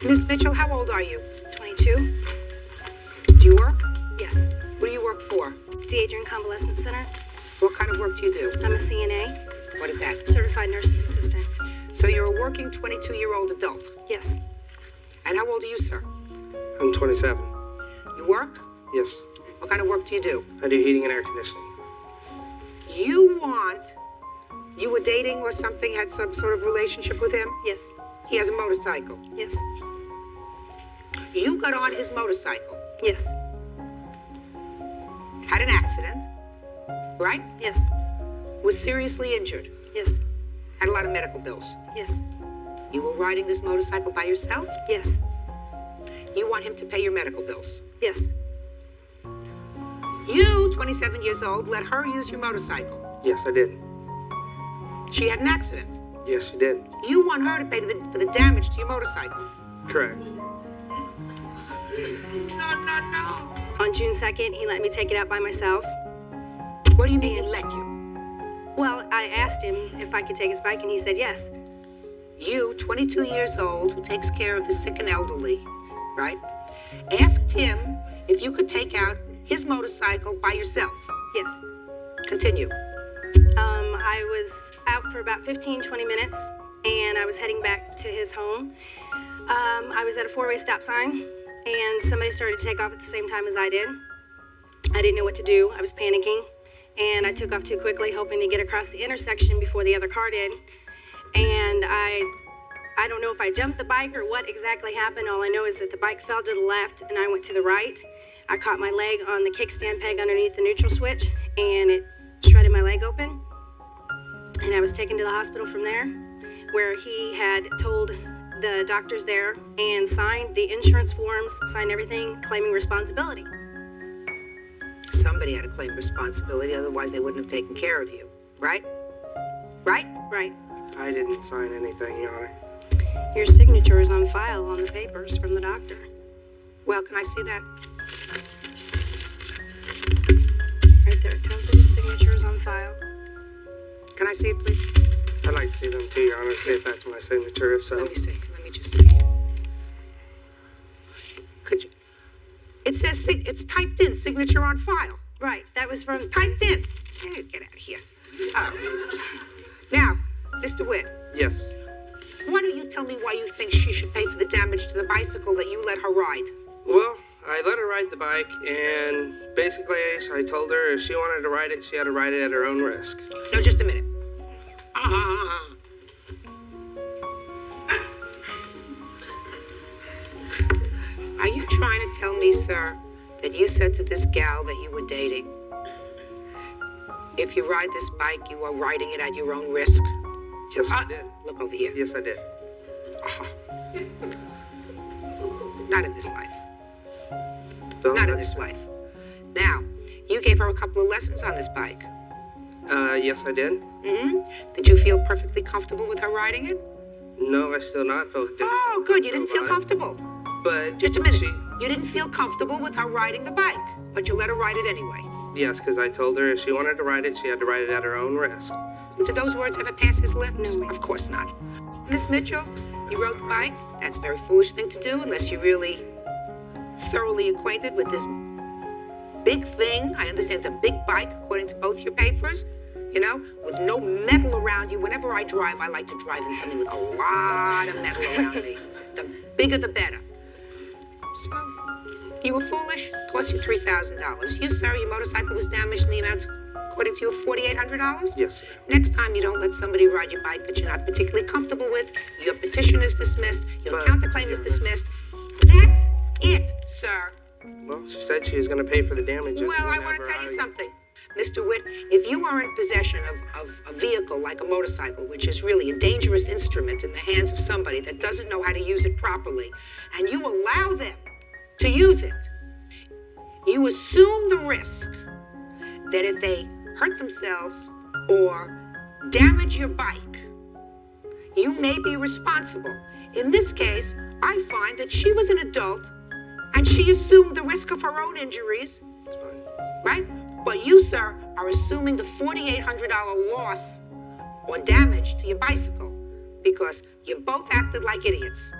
Miss Mitchell, how old are you? 22. Do you work? Yes. What do you work for? The Adrian Convalescent Center. What kind of work do you do? I'm a CNA, What is that? certified nurse's assistant. So you're a working 22-year-old adult. Yes. And how old are you, sir? I'm 27. You work? Yes. What kind of work do you do? I do heating and air conditioning. You were dating or something, had some sort of relationship with him? Yes. He has a motorcycle. Yes. You got on his motorcycle, Yes. had an accident, right? Yes. Was seriously injured, Yes. had a lot of medical bills. Yes. You were riding this motorcycle by yourself? Yes. You want him to pay your medical bills. Yes. You, 27 years old, let her use your motorcycle. Yes, I did. She had an accident. Yes, she did. You want her to pay for the damage to your motorcycle. Correct. No. On June 2nd, he let me take it out by myself. What do you mean he let you? Well, I asked him if I could take his bike, and he said yes. You, 22 years old, who takes care of the sick and elderly, right? Asked him if you could take out his motorcycle by yourself. Yes. Continue. I was out for about 15, 20 minutes, and I was heading back to his home. I was at a four-way stop sign, and somebody started to take off at the same time as I did. I didn't know what to do. I was panicking, and I took off too quickly, hoping to get across the intersection before the other car did. And I don't know if I jumped the bike or what exactly happened. All I know is that the bike fell to the left, and I went to the right. I caught my leg on the kickstand peg underneath the neutral switch, and it shredded my leg open. And I was taken to the hospital from there, where he had told the doctors there and signed the insurance forms, signed everything, claiming responsibility. Somebody had to claim responsibility, otherwise they wouldn't have taken care of you, right? Right? Right. I didn't sign anything, Your Honor. Your signature is on file on the papers from the doctor. Well, can I see that? Right there, it tells you his signature is on file. Can I see it, please? I'd like to see them too, Your Honor, to see if that's my signature, if so. Let me see. Let me just see. Could you? It says it's typed in, signature on file. Right, that was from... It's typed in. Hey, get out of here. Now, Mr. Witt, Yes. why don't you tell me why you think she should pay for the damage to the bicycle that you let her ride? Well, I let her ride the bike, and basically I told her if she wanted to ride it, she had to ride it at her own risk. No, just a minute. Are you trying to tell me, sir, that you said to this gal that you were dating, if you ride this bike, you are riding it at your own risk? Yes, I did. Look over here. Yes, I did. Not in this life. So Not in this life. Now, you gave her a couple of lessons on this bike. Yes, I did. Mm-hmm. Did you feel perfectly comfortable with her riding it? No, I still not felt it. Oh, good. You didn't feel comfortable. But Just a minute. She, You didn't feel comfortable with her riding the bike, but you let her ride it anyway. yes, because I told her if she wanted to ride it, she had to ride it at her own risk. Did those words ever pass his lips? No, ma'am. Of course not. Miss Mitchell, you rode the bike. That's a very foolish thing to do unless you're really thoroughly acquainted with this big thing. I understand it's a big bike, according to both your papers. You know, with no metal around you. Whenever I drive, I like to drive in something with a lot of metal around me. The bigger, the better. So, you were foolish. Cost you $3,000. You, sir, your motorcycle was damaged in the amount, according to you, of $4,800? Yes, sir. Next time you don't let somebody ride your bike that you're not particularly comfortable with, your petition is dismissed, your But- counterclaim is dismissed. That's it, sir. Well, she said she was going to pay for the damages. Well, I want to tell you something. Mr. Witt, if you are in possession of a vehicle like a motorcycle, which is really a dangerous instrument in the hands of somebody that doesn't know how to use it properly, and you allow them to use it, you assume the risk that if they hurt themselves or damage your bike, you may be responsible. In this case, I find that she was an adult and she assumed the risk of her own injuries, That's fine. right? But you, sir, are assuming the $4,800 loss or damage to your bicycle because you both acted like idiots.